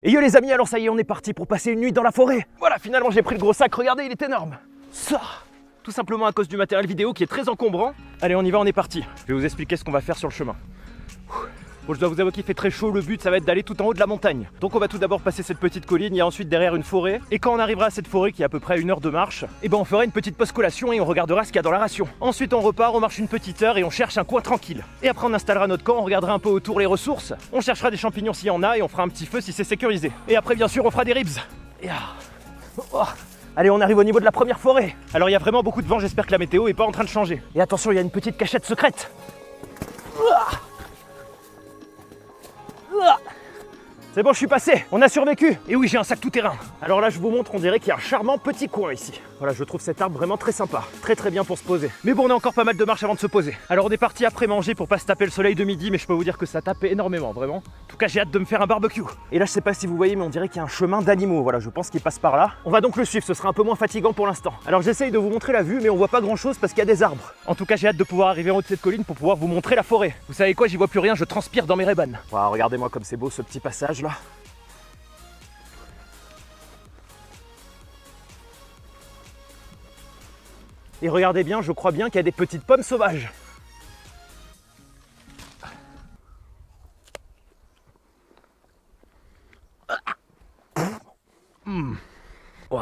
Et yo les amis, alors ça y est, on est parti pour passer une nuit dans la forêt. Voilà, finalement j'ai pris le gros sac, regardez, il est énorme. Ça, tout simplement à cause du matériel vidéo qui est très encombrant. Allez, on y va, on est parti. Je vais vous expliquer ce qu'on va faire sur le chemin. Bon, je dois vous avouer qu'il fait très chaud, le but ça va être d'aller tout en haut de la montagne. Donc on va tout d'abord passer cette petite colline, il y a ensuite derrière une forêt. Et quand on arrivera à cette forêt qui est à peu près à 1 heure de marche, et ben on fera une petite pause collation et on regardera ce qu'il y a dans la ration. Ensuite on repart, on marche une petite heure et on cherche un coin tranquille. Et après on installera notre camp, on regardera un peu autour les ressources. On cherchera des champignons s'il y en a et on fera un petit feu si c'est sécurisé. Et après bien sûr on fera des ribs. Et allez, on arrive au niveau de la première forêt. Alors il y a vraiment beaucoup de vent, j'espère que la météo est pas en train de changer. Et attention, il y a une petite cachette secrète. C'est bon, je suis passé, on a survécu. Et oui, j'ai un sac tout-terrain. Alors là, je vous montre, on dirait qu'il y a un charmant petit coin ici. Voilà, je trouve cet arbre vraiment très sympa. Très bien pour se poser. Mais bon, on a encore pas mal de marches avant de se poser. Alors on est parti après manger pour pas se taper le soleil de midi, mais je peux vous dire que ça tape énormément, vraiment. En tout cas, j'ai hâte de me faire un barbecue. Et là, je sais pas si vous voyez, mais on dirait qu'il y a un chemin d'animaux. Voilà, je pense qu'il passe par là. On va donc le suivre, ce sera un peu moins fatigant pour l'instant. Alors j'essaye de vous montrer la vue, mais on voit pas grand-chose parce qu'il y a des arbres. En tout cas, j'ai hâte de pouvoir arriver en haut de cette colline pour pouvoir vous montrer la forêt. Vous savez quoi, j'y vois plus rien, je transpire dans mes Ray-Ban. Voilà, regardez-moi comme c'est beau ce petit passage là. Et regardez bien, je crois bien qu'il y a des petites pommes sauvages. Wow.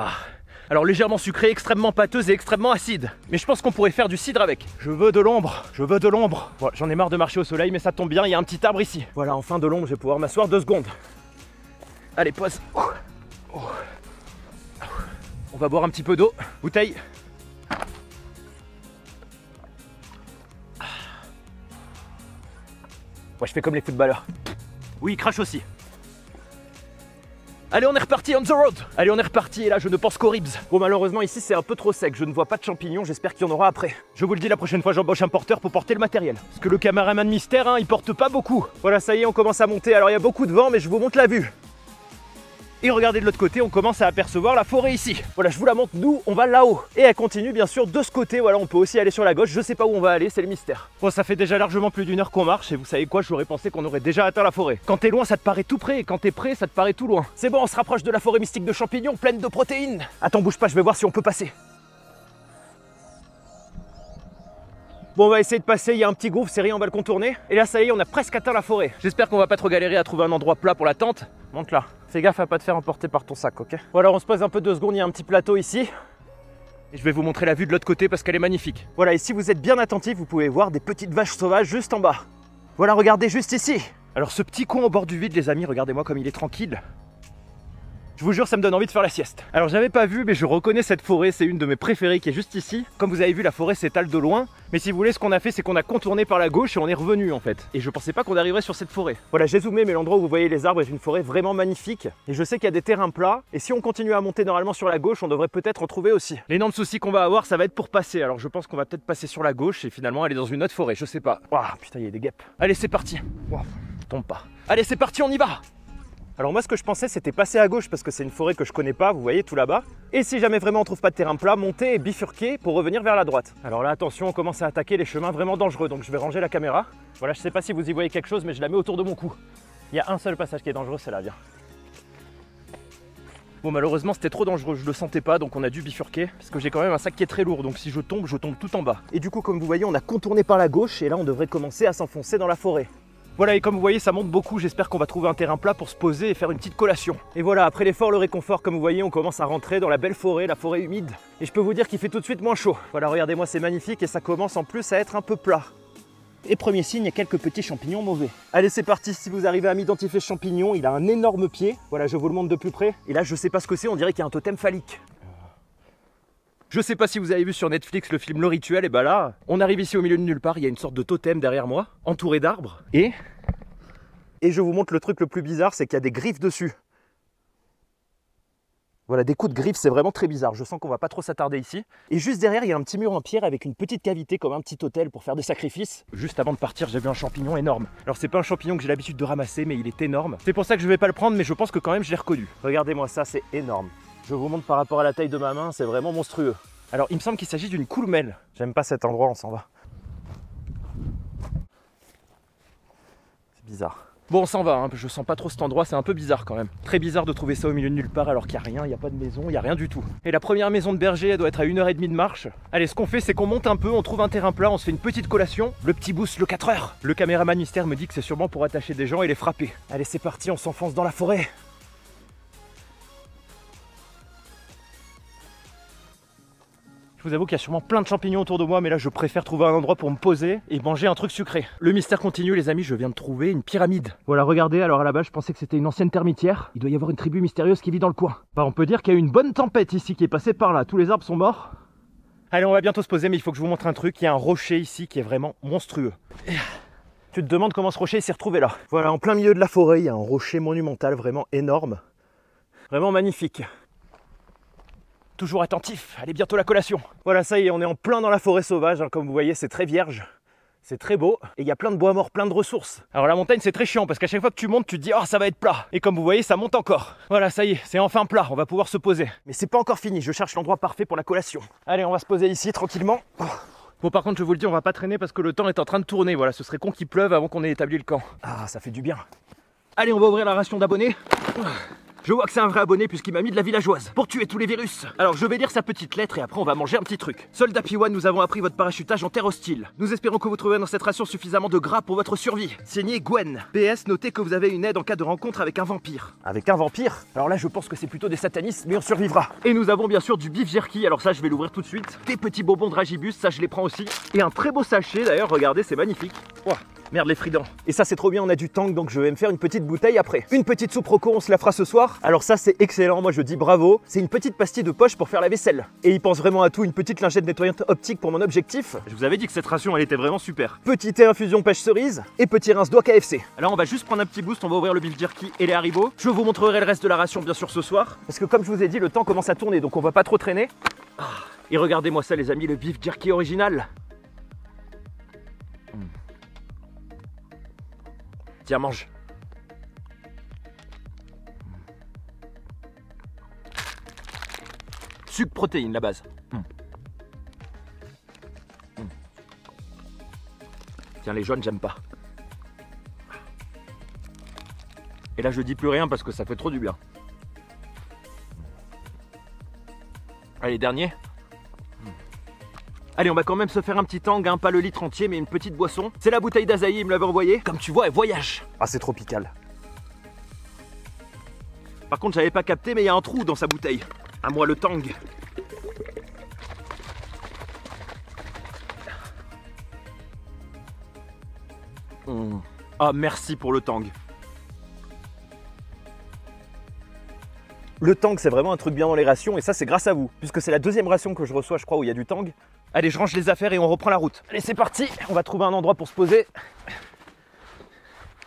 Alors légèrement sucrée, extrêmement pâteuse et extrêmement acide. Mais je pense qu'on pourrait faire du cidre avec. Je veux de l'ombre, je veux de l'ombre. Bon, j'en ai marre de marcher au soleil, mais ça tombe bien, il y a un petit arbre ici. Voilà, enfin de l'ombre, je vais pouvoir m'asseoir 2 secondes. Allez, pause. On va boire un petit peu d'eau. Bouteille. Ouais, je fais comme les footballeurs. Oui, il crache aussi. Allez, on est reparti on the road. Allez, on est reparti et là, je ne pense qu'aux ribs. Bon, malheureusement, ici, c'est un peu trop sec. Je ne vois pas de champignons. J'espère qu'il y en aura après. Je vous le dis, la prochaine fois, j'embauche un porteur pour porter le matériel. Parce que le caméraman mystère, hein, il porte pas beaucoup. Voilà, ça y est, on commence à monter. Alors, il y a beaucoup de vent, mais je vous montre la vue. Et regardez de l'autre côté, on commence à apercevoir la forêt ici. Voilà, je vous la montre, nous, on va là-haut. Et elle continue bien sûr de ce côté, voilà, on peut aussi aller sur la gauche. Je sais pas où on va aller, c'est le mystère. Bon, ça fait déjà largement plus d'1 heure qu'on marche et vous savez quoi, j'aurais pensé qu'on aurait déjà atteint la forêt. Quand t'es loin, ça te paraît tout près et quand t'es près, ça te paraît tout loin. C'est bon, on se rapproche de la forêt mystique de champignons pleine de protéines. Attends, bouge pas, je vais voir si on peut passer. Bon, on va essayer de passer, il y a un petit gouffre, c'est rien, on va le contourner. Et là, ça y est, on a presque atteint la forêt. J'espère qu'on va pas trop galérer à trouver un endroit plat pour la tente. Monte là. Fais gaffe à pas te faire emporter par ton sac, ok? Voilà, on se pose un peu 2 secondes, il y a un petit plateau ici. Et je vais vous montrer la vue de l'autre côté parce qu'elle est magnifique. Voilà, et si vous êtes bien attentif, vous pouvez voir des petites vaches sauvages juste en bas. Voilà, regardez juste ici. Alors ce petit coin au bord du vide, les amis, regardez-moi comme il est tranquille. Je vous jure, ça me donne envie de faire la sieste. Alors j'avais pas vu, mais je reconnais cette forêt, c'est une de mes préférées qui est juste ici. Comme vous avez vu, la forêt s'étale de loin. Mais si vous voulez, ce qu'on a fait, c'est qu'on a contourné par la gauche et on est revenu en fait. Et je pensais pas qu'on arriverait sur cette forêt. Voilà, j'ai zoomé, mais l'endroit où vous voyez les arbres est une forêt vraiment magnifique. Et je sais qu'il y a des terrains plats. Et si on continue à monter normalement sur la gauche, on devrait peut-être en trouver aussi. L'énorme souci qu'on va avoir, ça va être pour passer. Alors je pense qu'on va peut-être passer sur la gauche et finalement aller dans une autre forêt, je sais pas. Waouh, putain, il y a des guêpes. Allez, c'est parti. Waouh, tombe pas. Allez, c'est parti, on y va. Alors moi ce que je pensais c'était passer à gauche parce que c'est une forêt que je connais pas, vous voyez tout là-bas. Et si jamais vraiment on trouve pas de terrain plat, monter et bifurquer pour revenir vers la droite. Alors là attention, on commence à attaquer les chemins vraiment dangereux, donc je vais ranger la caméra. Voilà, je sais pas si vous y voyez quelque chose mais je la mets autour de mon cou. Il y a un seul passage qui est dangereux, c'est là, viens. Bon malheureusement c'était trop dangereux, je le sentais pas donc on a dû bifurquer parce que j'ai quand même un sac qui est très lourd donc si je tombe tout en bas. Et du coup comme vous voyez on a contourné par la gauche et là on devrait commencer à s'enfoncer dans la forêt. Voilà, et comme vous voyez, ça monte beaucoup. J'espère qu'on va trouver un terrain plat pour se poser et faire une petite collation. Et voilà, après l'effort, le réconfort, comme vous voyez, on commence à rentrer dans la belle forêt, la forêt humide. Et je peux vous dire qu'il fait tout de suite moins chaud. Voilà, regardez-moi, c'est magnifique et ça commence en plus à être un peu plat. Et premier signe, il y a quelques petits champignons mauvais. Allez, c'est parti. Si vous arrivez à m'identifier ce champignon, il a un énorme pied. Voilà, je vous le montre de plus près. Et là, je sais pas ce que c'est, on dirait qu'il y a un totem phallique. Je sais pas si vous avez vu sur Netflix le film Le Rituel, et bah là, on arrive ici au milieu de nulle part, il y a une sorte de totem derrière moi, entouré d'arbres, et je vous montre le truc le plus bizarre, c'est qu'il y a des griffes dessus. Voilà, des coups de griffes, c'est vraiment très bizarre, je sens qu'on va pas trop s'attarder ici. Et juste derrière, il y a un petit mur en pierre avec une petite cavité comme un petit hôtel pour faire des sacrifices. Juste avant de partir, j'ai vu un champignon énorme. Alors c'est pas un champignon que j'ai l'habitude de ramasser, mais il est énorme. C'est pour ça que je vais pas le prendre, mais je pense que quand même je l'ai reconnu. Regardez-moi ça, c'est énorme. Je vous montre par rapport à la taille de ma main, c'est vraiment monstrueux. Alors il me semble qu'il s'agit d'une courmelle. J'aime pas cet endroit, on s'en va. C'est bizarre. Bon, on s'en va, hein. Je sens pas trop cet endroit, c'est un peu bizarre quand même. Très bizarre de trouver ça au milieu de nulle part alors qu'il n'y a rien, il n'y a pas de maison, il n'y a rien du tout. Et la première maison de berger, elle doit être à 1h30 de marche. Allez, ce qu'on fait, c'est qu'on monte un peu, on trouve un terrain plat, on se fait une petite collation. Le petit boost, le 4 heures. Le caméraman mystère me dit que c'est sûrement pour attacher des gens et les frapper. Allez, c'est parti, on s'enfonce dans la forêt. Je vous avoue qu'il y a sûrement plein de champignons autour de moi, mais là je préfère trouver un endroit pour me poser et manger un truc sucré. Le mystère continue les amis, je viens de trouver une pyramide. Voilà, regardez, alors à la base je pensais que c'était une ancienne termitière. Il doit y avoir une tribu mystérieuse qui vit dans le coin. Bah on peut dire qu'il y a eu une bonne tempête ici qui est passée par là, tous les arbres sont morts. Allez, on va bientôt se poser, mais il faut que je vous montre un truc. Il y a un rocher ici qui est vraiment monstrueux. Tu te demandes comment ce rocher s'est retrouvé là. Voilà, en plein milieu de la forêt, il y a un rocher monumental vraiment énorme. Vraiment magnifique. Toujours attentif, allez, bientôt la collation. Voilà, ça y est, on est en plein dans la forêt sauvage, hein. Comme vous voyez, c'est très vierge, c'est très beau. Et il y a plein de bois morts, plein de ressources. Alors la montagne, c'est très chiant, parce qu'à chaque fois que tu montes, tu te dis « Oh, ça va être plat !» Et comme vous voyez, ça monte encore. Voilà, ça y est, c'est enfin plat, on va pouvoir se poser. Mais c'est pas encore fini, je cherche l'endroit parfait pour la collation. Allez, on va se poser ici, tranquillement. Bon, par contre, je vous le dis, on va pas traîner parce que le temps est en train de tourner. Voilà, ce serait con qu'il pleuve avant qu'on ait établi le camp. Ah, ça fait du bien. Allez, on va ouvrir la ration d'abonnés. Je vois que c'est un vrai abonné puisqu'il m'a mis de la villageoise pour tuer tous les virus. Alors je vais lire sa petite lettre et après on va manger un petit truc. Soldat P1, nous avons appris votre parachutage en terre hostile. Nous espérons que vous trouverez dans cette ration suffisamment de gras pour votre survie. Signé Gwen. PS, notez que vous avez une aide en cas de rencontre avec un vampire. Avec un vampire? Alors là je pense que c'est plutôt des satanistes, mais on survivra. Et nous avons bien sûr du beef jerky, alors ça je vais l'ouvrir tout de suite. Des petits bonbons Dragibus, ça je les prends aussi. Et un très beau sachet d'ailleurs, regardez, c'est magnifique. Ouah. Merde les fridans. Et ça c'est trop bien, on a du tank donc je vais me faire une petite bouteille après. Une petite soupe roco, on se la fera ce soir. Alors ça c'est excellent, moi je dis bravo. C'est une petite pastille de poche pour faire la vaisselle. Et il pense vraiment à tout, une petite lingette nettoyante optique pour mon objectif. Je vous avais dit que cette ration elle était vraiment super. Petit thé infusion pêche cerise et petit rince-doigt KFC. Alors on va juste prendre un petit boost, on va ouvrir le beef jerky et les haribots. Je vous montrerai le reste de la ration bien sûr ce soir. Parce que comme je vous ai dit, le temps commence à tourner donc on va pas trop traîner. Et regardez-moi ça les amis, le beef jerky original. Tiens, mange. Sucre protéine, la base. Tiens, les jaunes, j'aime pas. Et là, je dis plus rien parce que ça fait trop du bien. Allez, dernier. Allez, on va quand même se faire un petit tang, hein, pas le litre entier, mais une petite boisson. C'est la bouteille d'Azaï, il me l'avait envoyée. Comme tu vois, elle voyage. Ah, c'est tropical. Par contre, j'avais pas capté, mais il y a un trou dans sa bouteille. À moi le tang. Ah, merci pour le tang. Le tang, c'est vraiment un truc bien dans les rations, et ça, c'est grâce à vous. Puisque c'est la deuxième ration que je reçois, je crois, où il y a du tang. Allez, je range les affaires et on reprend la route. Allez, c'est parti. On va trouver un endroit pour se poser.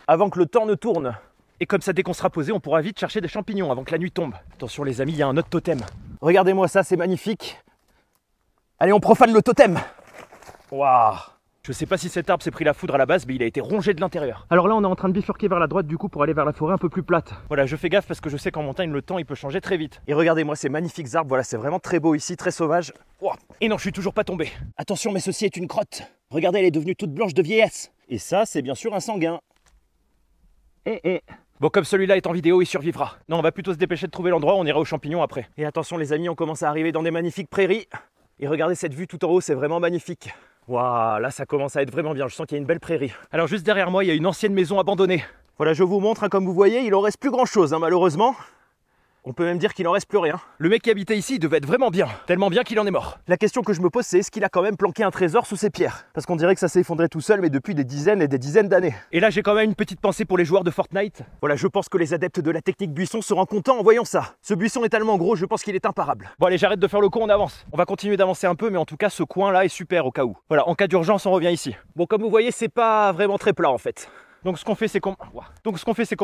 Avant que le temps ne tourne. Et comme ça, dès qu'on sera posé, on pourra vite chercher des champignons avant que la nuit tombe. Attention les amis, il y a un autre totem. Regardez-moi ça, c'est magnifique. Allez, on profane le totem. Waouh. Je sais pas si cet arbre s'est pris la foudre à la base, mais il a été rongé de l'intérieur. Alors là, on est en train de bifurquer vers la droite du coup pour aller vers la forêt un peu plus plate. Voilà, je fais gaffe parce que je sais qu'en montagne, le temps, il peut changer très vite. Et regardez-moi ces magnifiques arbres, voilà, c'est vraiment très beau ici, très sauvage. Wow. Et non, je suis toujours pas tombé. Attention, mais ceci est une grotte. Regardez, elle est devenue toute blanche de vieillesse. Et ça, c'est bien sûr un sanguin. Bon, comme celui-là est en vidéo, il survivra. Non, on va plutôt se dépêcher de trouver l'endroit, on ira aux champignons après. Et attention les amis, on commence à arriver dans des magnifiques prairies. Et regardez cette vue tout en haut, c'est vraiment magnifique. Waouh, là ça commence à être vraiment bien, je sens qu'il y a une belle prairie. Alors juste derrière moi, il y a une ancienne maison abandonnée. Voilà, je vous montre, hein, comme vous voyez, il en reste plus grand chose, hein, malheureusement. On peut même dire qu'il en reste plus rien. Le mec qui habitait ici, il devait être vraiment bien. Tellement bien qu'il en est mort. La question que je me pose, c'est est-ce qu'il a quand même planqué un trésor sous ses pierres? Parce qu'on dirait que ça s'est effondré tout seul, mais depuis des dizaines et des dizaines d'années. Et là, j'ai quand même une petite pensée pour les joueurs de Fortnite. Voilà, je pense que les adeptes de la technique buisson seront contents en voyant ça. Ce buisson est tellement gros, je pense qu'il est imparable. Bon allez, j'arrête de faire le con, on avance. On va continuer d'avancer un peu, mais en tout cas, ce coin-là est super au cas où. Voilà, en cas d'urgence, on revient ici. Bon, comme vous voyez, c'est pas vraiment très plat en fait. Donc ce qu'on fait c'est qu'on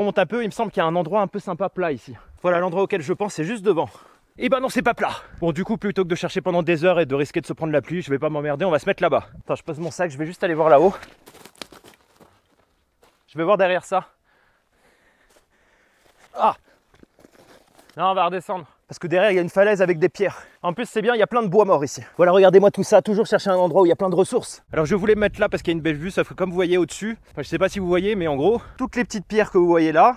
monte un peu, il me semble qu'il y a un endroit un peu sympa plat ici. Voilà, l'endroit auquel je pense c'est juste devant. Et ben non, c'est pas plat. Bon, du coup, plutôt que de chercher pendant des heures et de risquer de se prendre la pluie, je vais pas m'emmerder, on va se mettre là-bas. Attends, je pose mon sac, je vais juste aller voir là-haut. Je vais voir derrière ça. Ah! Non, on va redescendre. parce que derrière il y a une falaise avec des pierres. En plus c'est bien, il y a plein de bois morts ici. Voilà, regardez-moi tout ça, toujours chercher un endroit où il y a plein de ressources. Alors je voulais me mettre là parce qu'il y a une belle vue, sauf que comme vous voyez au-dessus, enfin je sais pas si vous voyez, mais en gros, toutes les petites pierres que vous voyez là,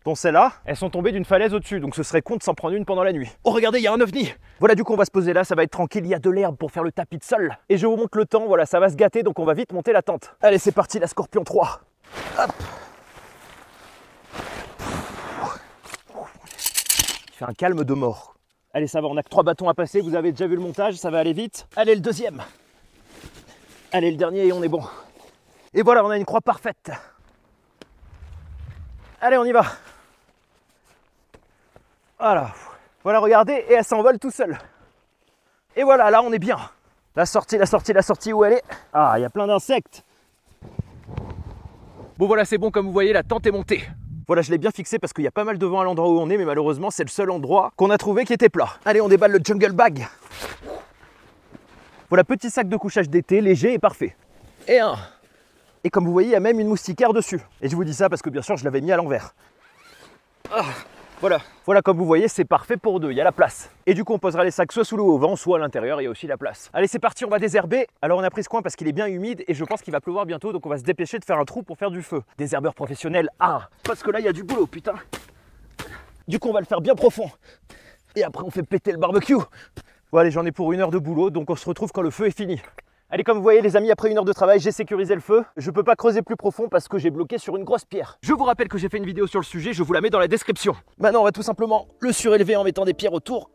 dont celle-là, elles sont tombées d'une falaise au-dessus, donc ce serait con de s'en prendre une pendant la nuit. Oh regardez, il y a un ovni. Voilà, du coup on va se poser là, ça va être tranquille, il y a de l'herbe pour faire le tapis de sol. Et je vous montre le temps, voilà, ça va se gâter, donc on va vite monter la tente. Allez, c'est parti, la Scorpion 3. Hop. Il fait un calme de mort. Allez, ça va, on a que 3 bâtons à passer, vous avez déjà vu le montage, ça va aller vite. Allez, le deuxième. Allez, le dernier et on est bon. Et voilà, on a une croix parfaite. Allez, on y va. Voilà. Voilà, regardez, et elle s'envole tout seule. Et voilà, là, on est bien. La sortie, où elle est? Ah, il y a plein d'insectes. Bon, voilà, c'est bon, comme vous voyez, la tente est montée. Voilà, je l'ai bien fixé parce qu'il y a pas mal de vent à l'endroit où on est, mais malheureusement, c'est le seul endroit qu'on a trouvé qui était plat. Allez, on déballe le jungle bag. Voilà, petit sac de couchage d'été, léger et parfait. Et un. Et comme vous voyez, il y a même une moustiquaire dessus. Et je vous dis ça parce que bien sûr, je l'avais mis à l'envers. Ah, voilà, comme vous voyez, c'est parfait pour 2, il y a la place. Et du coup, on posera les sacs soit sous le haut vent, soit à l'intérieur, il y a aussi la place. Allez, c'est parti, on va désherber. Alors, on a pris ce coin parce qu'il est bien humide et je pense qu'il va pleuvoir bientôt, donc on va se dépêcher de faire un trou pour faire du feu. Désherbeur professionnel, parce que là, il y a du boulot, putain. Du coup, on va le faire bien profond. Et après, on fait péter le barbecue. Bon, allez, j'en ai pour 1 heure de boulot, donc on se retrouve quand le feu est fini. Allez, comme vous voyez les amis, après 1 heure de travail, j'ai sécurisé le feu. Je peux pas creuser plus profond parce que j'ai bloqué sur une grosse pierre. Je vous rappelle que j'ai fait une vidéo sur le sujet, je vous la mets dans la description. Maintenant, on va tout simplement le surélever en mettant des pierres autour.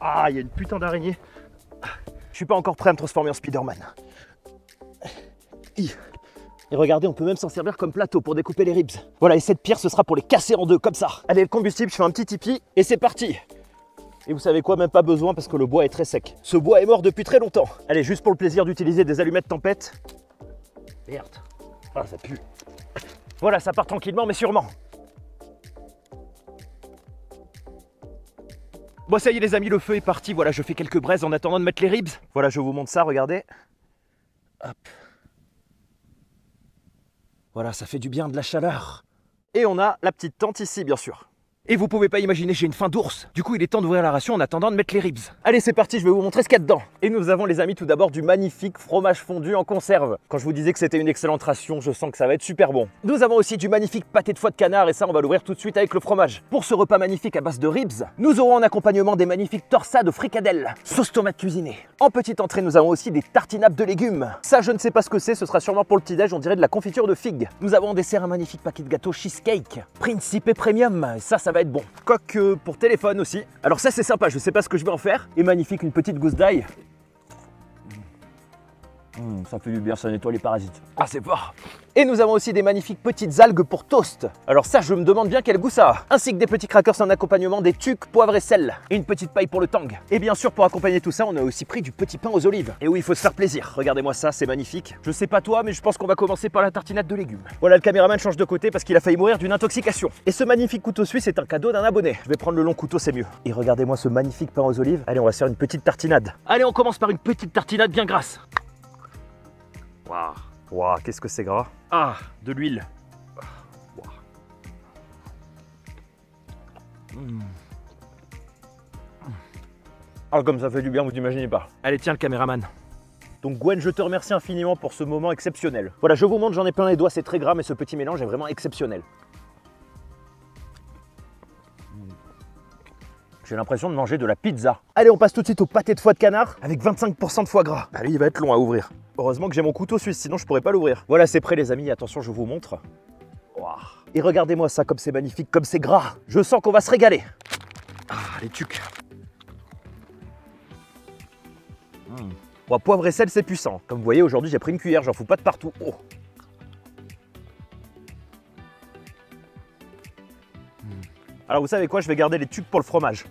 Ah, il y a une putain d'araignée. Je suis pas encore prêt à me transformer en Spider-Man. Et regardez, on peut même s'en servir comme plateau pour découper les ribs. Voilà, et cette pierre, ce sera pour les casser en 2, comme ça. Allez, le combustible, je fais un petit tipi et c'est parti. Et vous savez quoi, même pas besoin parce que le bois est très sec. Ce bois est mort depuis très longtemps. Allez, juste pour le plaisir d'utiliser des allumettes tempête. Merde. Ah, ça pue. Voilà, ça part tranquillement mais sûrement. Bon, ça y est les amis, le feu est parti. Voilà, je fais quelques braises en attendant de mettre les ribs. Voilà, je vous montre ça, regardez. Hop. Voilà, ça fait du bien, de la chaleur. Et on a la petite tente ici, bien sûr. Et vous pouvez pas imaginer, j'ai une faim d'ours. Du coup, il est temps d'ouvrir la ration en attendant de mettre les ribs. Allez, c'est parti, je vais vous montrer ce qu'il y a dedans. Et nous avons, les amis, tout d'abord du magnifique fromage fondu en conserve. Quand je vous disais que c'était une excellente ration, je sens que ça va être super bon. Nous avons aussi du magnifique pâté de foie de canard et ça, on va l'ouvrir tout de suite avec le fromage. Pour ce repas magnifique à base de ribs, nous aurons en accompagnement des magnifiques torsades fricadelles, sauce tomate cuisinée. En petite entrée, nous avons aussi des tartinades de légumes. Ça, je ne sais pas ce que c'est, ce sera sûrement pour le petit-déj, on dirait de la confiture de figues. Nous avons en dessert un magnifique paquet de gâteaux cheesecake, Principe et Premium, ça va être bon. Coque pour téléphone aussi. Alors ça c'est sympa, je sais pas ce que je vais en faire. Et magnifique, une petite gousse d'ail. Ça fait du bien, ça nettoie les parasites. Ah, c'est fort. Et nous avons aussi des magnifiques petites algues pour toast. Alors ça, je me demande bien quel goût ça a. Ainsi que des petits crackers en accompagnement, des tucs, poivre et sel. Et une petite paille pour le tang. Et bien sûr, pour accompagner tout ça, on a aussi pris du petit pain aux olives. Et oui, il faut se faire plaisir. Regardez-moi ça, c'est magnifique. Je sais pas toi, mais je pense qu'on va commencer par la tartinade de légumes. Voilà, le caméraman change de côté parce qu'il a failli mourir d'une intoxication. Et ce magnifique couteau suisse est un cadeau d'un abonné. Je vais prendre le long couteau, c'est mieux. Et regardez-moi ce magnifique pain aux olives. Allez, on va se faire une petite tartinade. Allez, on commence par une petite tartinade bien grasse. Waouh, wow, qu'est-ce que c'est gras. Ah, de l'huile. Wow. Ah, comme ça fait du bien, vous n'imaginez pas. Allez, tiens le caméraman. Donc Gwen, je te remercie infiniment pour ce moment exceptionnel. Voilà, je vous montre, j'en ai plein les doigts, c'est très gras, mais ce petit mélange est vraiment exceptionnel. J'ai l'impression de manger de la pizza. Allez, on passe tout de suite au pâté de foie de canard avec 25% de foie gras. Allez, il va être long à ouvrir. Heureusement que j'ai mon couteau suisse, sinon je pourrais pas l'ouvrir. Voilà, c'est prêt les amis, attention, je vous montre. Wow. Et regardez-moi ça, comme c'est magnifique, comme c'est gras. Je sens qu'on va se régaler. Ah, les tucs. Bon, poivre et sel, c'est puissant. Comme vous voyez, aujourd'hui, j'ai pris une cuillère, j'en fous pas de partout. Oh. Alors vous savez quoi, je vais garder les tubes pour le fromage.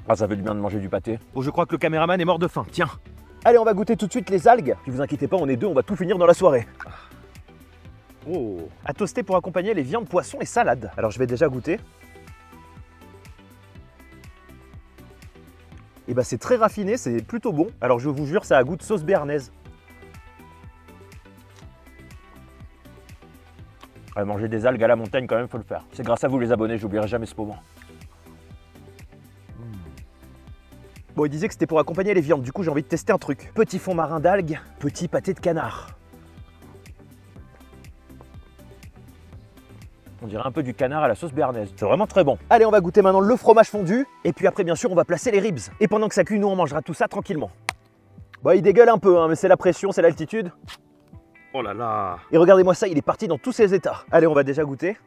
Ah, ça fait du bien de manger du pâté. Bon, je crois que le caméraman est mort de faim, tiens. Allez, on va goûter tout de suite les algues. Puis vous inquiétez pas, on est deux, on va tout finir dans la soirée. Oh. À toaster pour accompagner les viandes, poissons et salades. Alors je vais déjà goûter. et bah c'est très raffiné, c'est plutôt bon. Alors je vous jure, ça a goût de sauce béarnaise. Ouais, manger des algues à la montagne quand même, faut le faire. C'est grâce à vous les abonnés, j'oublierai jamais ce moment. Bon, il disait que c'était pour accompagner les viandes, du coup j'ai envie de tester un truc. Petit fond marin d'algues, petit pâté de canard. On dirait un peu du canard à la sauce béarnaise. C'est vraiment très bon. Allez, on va goûter maintenant le fromage fondu. Et puis après, bien sûr, on va placer les ribs. Et pendant que ça cuit, nous, on mangera tout ça tranquillement. Bon, il dégueule un peu, hein, mais c'est la pression, c'est l'altitude. Oh là là. Et regardez-moi ça, il est parti dans tous ses états. Allez, on va déjà goûter.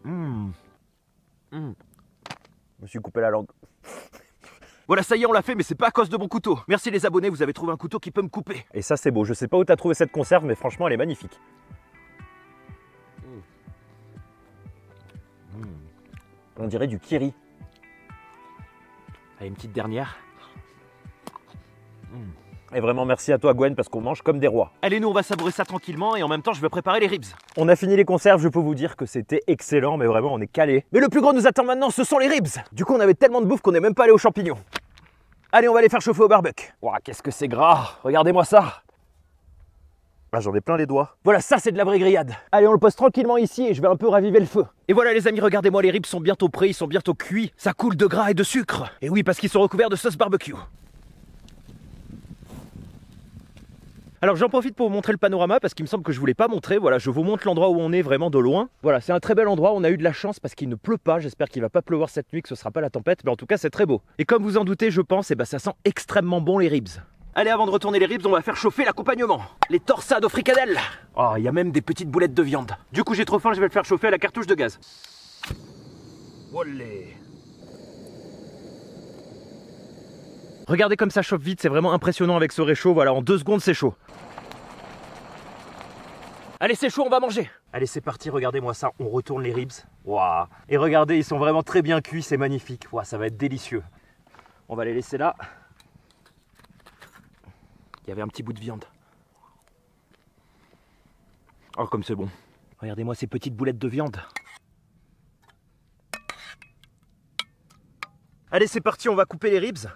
Je me suis coupé la langue. Voilà, ça y est, on l'a fait, mais c'est pas à cause de mon couteau. Merci les abonnés, vous avez trouvé un couteau qui peut me couper. Et ça, c'est beau. Je sais pas où t'as trouvé cette conserve, mais franchement, elle est magnifique. On dirait du kiri. Allez, une petite dernière. Et vraiment merci à toi Gwen parce qu'on mange comme des rois. Allez, nous on va savourer ça tranquillement et en même temps je vais préparer les ribs. On a fini les conserves, je peux vous dire que c'était excellent, mais vraiment on est calé. Mais le plus gros nous attend maintenant, ce sont les ribs. Du coup on avait tellement de bouffe qu'on n'est même pas allé aux champignons. Allez, on va les faire chauffer au barbecue. Ouah, qu'est-ce que c'est gras. Regardez-moi ça. Ah, j'en ai plein les doigts. Voilà, ça c'est de la vraie grillade. Allez, on le pose tranquillement ici et je vais un peu raviver le feu. Et voilà les amis, regardez-moi, les ribs sont bientôt prêts, ils sont bientôt cuits. Ça coule de gras et de sucre. Et oui, parce qu'ils sont recouverts de sauce barbecue. Alors j'en profite pour vous montrer le panorama parce qu'il me semble que je ne vous l'ai pas montré. Voilà, je vous montre l'endroit où on est vraiment de loin. Voilà, c'est un très bel endroit, on a eu de la chance parce qu'il ne pleut pas. J'espère qu'il ne va pas pleuvoir cette nuit, que ce ne sera pas la tempête. Mais en tout cas, c'est très beau. Et comme vous en doutez, je pense, eh ben, ça sent extrêmement bon les ribs. Allez, avant de retourner les ribs, on va faire chauffer l'accompagnement. Les torsades aux fricadelles. Oh, il y a même des petites boulettes de viande. Du coup, j'ai trop faim, je vais le faire chauffer à la cartouche de gaz. Olé. Regardez comme ça chauffe vite, c'est vraiment impressionnant avec ce réchaud. Voilà, en 2 secondes, c'est chaud. Allez, c'est chaud, on va manger. Allez, c'est parti, regardez-moi ça. On retourne les ribs. Waouh. Et regardez, ils sont vraiment très bien cuits, c'est magnifique. Waouh, ça va être délicieux. On va les laisser là. Il y avait un petit bout de viande. Oh, comme c'est bon. Regardez-moi ces petites boulettes de viande. Allez, c'est parti, on va couper les ribs.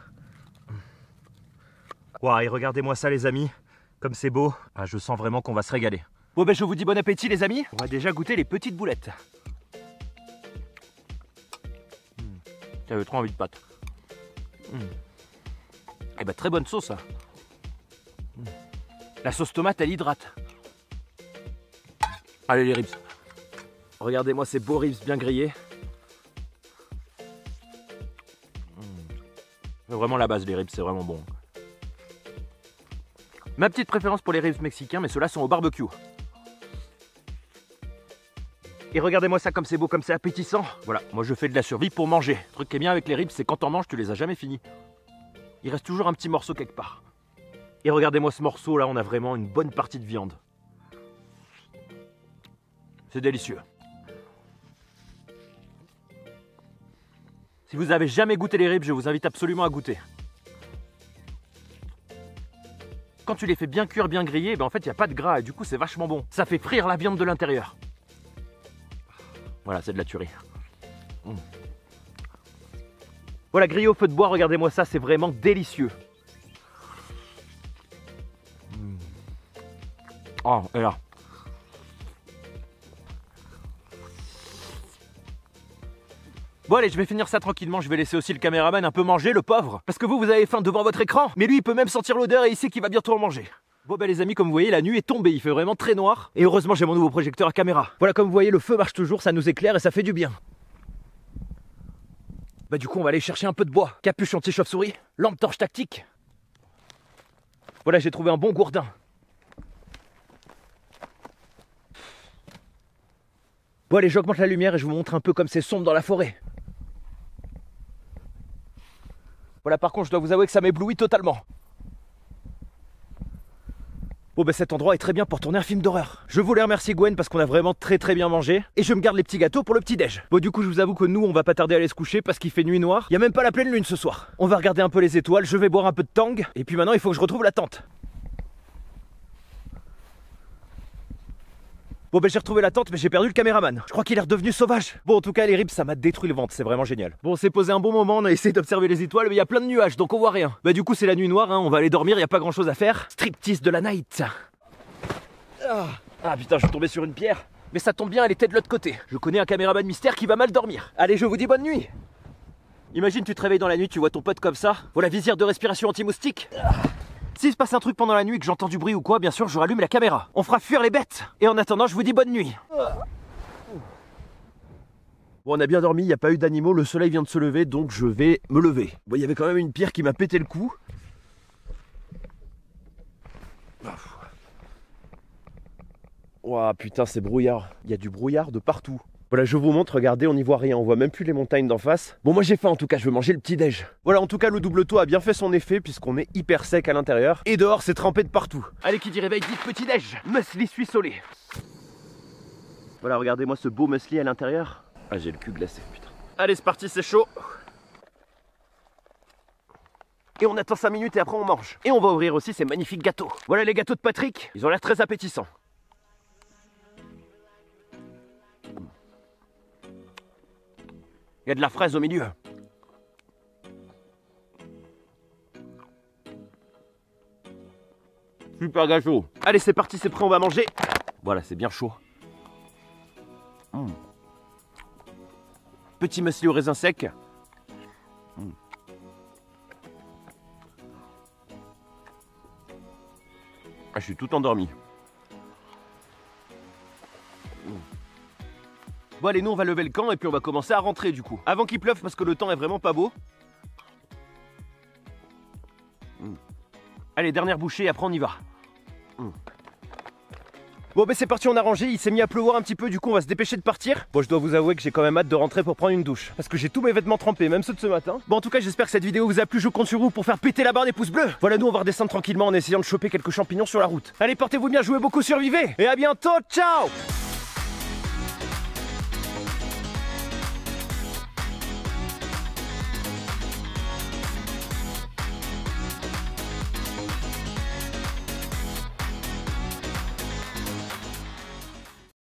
Waouh, et regardez-moi ça les amis. Comme c'est beau. Ah, je sens vraiment qu'on va se régaler. Bon ben je vous dis bon appétit les amis. On va déjà goûter les petites boulettes. J'avais trop envie de pâtes. Et ben très bonne sauce ça. La sauce tomate, elle hydrate. Allez les ribs. Regardez-moi ces beaux ribs bien grillés. C'est vraiment la base les ribs, c'est vraiment bon. Ma petite préférence pour les ribs mexicains, mais ceux-là sont au barbecue. Et regardez-moi ça comme c'est beau, comme c'est appétissant. Voilà, moi je fais de la survie pour manger. Le truc qui est bien avec les ribs, c'est quand t'en manges, tu les as jamais finis. Il reste toujours un petit morceau quelque part. Et regardez-moi ce morceau là, on a vraiment une bonne partie de viande. C'est délicieux. Si vous n'avez jamais goûté les ribs, je vous invite absolument à goûter. Quand tu les fais bien cuire, bien griller, ben en fait il n'y a pas de gras et du coup c'est vachement bon. Ça fait frire la viande de l'intérieur. Voilà, c'est de la tuerie. Voilà, grillé au feu de bois, regardez-moi ça, c'est vraiment délicieux. Oh, et là. Bon allez, je vais finir ça tranquillement, je vais laisser aussi le caméraman un peu manger, le pauvre. Parce que vous avez faim devant votre écran, mais lui il peut même sentir l'odeur et il sait qu'il va bientôt en manger. Bon bah les amis, comme vous voyez, la nuit est tombée, il fait vraiment très noir. Et heureusement j'ai mon nouveau projecteur à caméra. Voilà, comme vous voyez, le feu marche toujours, ça nous éclaire et ça fait du bien. Bah du coup on va aller chercher un peu de bois. Capuche anti-chauve-souris, lampe torche tactique. Voilà, j'ai trouvé un bon gourdin. Bon allez, j'augmente la lumière et je vous montre un peu comme c'est sombre dans la forêt. Voilà, par contre je dois vous avouer que ça m'éblouit totalement. Bon bah cet endroit est très bien pour tourner un film d'horreur. Je voulais remercier Gwen parce qu'on a vraiment très bien mangé. Et je me garde les petits gâteaux pour le petit déj. Bon du coup je vous avoue que nous on va pas tarder à aller se coucher parce qu'il fait nuit noire. Il y a même pas la pleine lune ce soir. On va regarder un peu les étoiles, je vais boire un peu de tang. Et puis maintenant il faut que je retrouve la tente. Bon j'ai retrouvé la tente mais j'ai perdu le caméraman. Je crois qu'il est redevenu sauvage. Bon en tout cas les rips ça m'a détruit le ventre, c'est vraiment génial. Bon on s'est posé un bon moment, on a essayé d'observer les étoiles mais il y a plein de nuages donc on voit rien. Bah du coup c'est la nuit noire, hein. On va aller dormir, il y a pas grand chose à faire. Striptease de la night. Ah putain je suis tombé sur une pierre. Mais ça tombe bien, elle était de l'autre côté. Je connais un caméraman mystère qui va mal dormir. Allez je vous dis bonne nuit. Imagine tu te réveilles dans la nuit, tu vois ton pote comme ça. Voilà visière de respiration anti-moustique. S'il se passe un truc pendant la nuit et que j'entends du bruit ou quoi, bien sûr je rallume la caméra. On fera fuir les bêtes. Et en attendant je vous dis bonne nuit. Bon on a bien dormi, il n'y a pas eu d'animaux, le soleil vient de se lever donc je vais me lever. Bon il y avait quand même une pierre qui m'a pété le cou. Ouah putain c'est brouillard, il y a du brouillard de partout. Voilà je vous montre, regardez on n'y voit rien, on voit même plus les montagnes d'en face. Bon moi j'ai faim en tout cas, je veux manger le petit déj. Voilà en tout cas le double toit a bien fait son effet puisqu'on est hyper sec à l'intérieur. Et dehors c'est trempé de partout. Allez qui dit réveil dit petit déj. Muesli suissolé. Voilà regardez moi ce beau muesli à l'intérieur. Ah j'ai le cul glacé putain. Allez c'est parti c'est chaud. Et on attend 5 minutes et après on mange. Et on va ouvrir aussi ces magnifiques gâteaux. Voilà les gâteaux de Patrick, ils ont l'air très appétissants. Il y a de la fraise au milieu. Super gâteau. Allez c'est parti, c'est prêt, on va manger. Voilà c'est bien chaud. Petit muesli au raisin sec. Ah, je suis tout endormi. Bon allez nous on va lever le camp et puis on va commencer à rentrer du coup. Avant qu'il pleuve parce que le temps est vraiment pas beau. Allez dernière bouchée et après on y va. Bon bah c'est parti on a rangé, il s'est mis à pleuvoir un petit peu du coup on va se dépêcher de partir. Bon je dois vous avouer que j'ai quand même hâte de rentrer pour prendre une douche. Parce que j'ai tous mes vêtements trempés, même ceux de ce matin. Bon en tout cas j'espère que cette vidéo vous a plu, je compte sur vous pour faire péter la barre des pouces bleus. Voilà nous on va redescendre tranquillement en essayant de choper quelques champignons sur la route. Allez portez-vous bien, jouez beaucoup, survivez. Et à bientôt, ciao.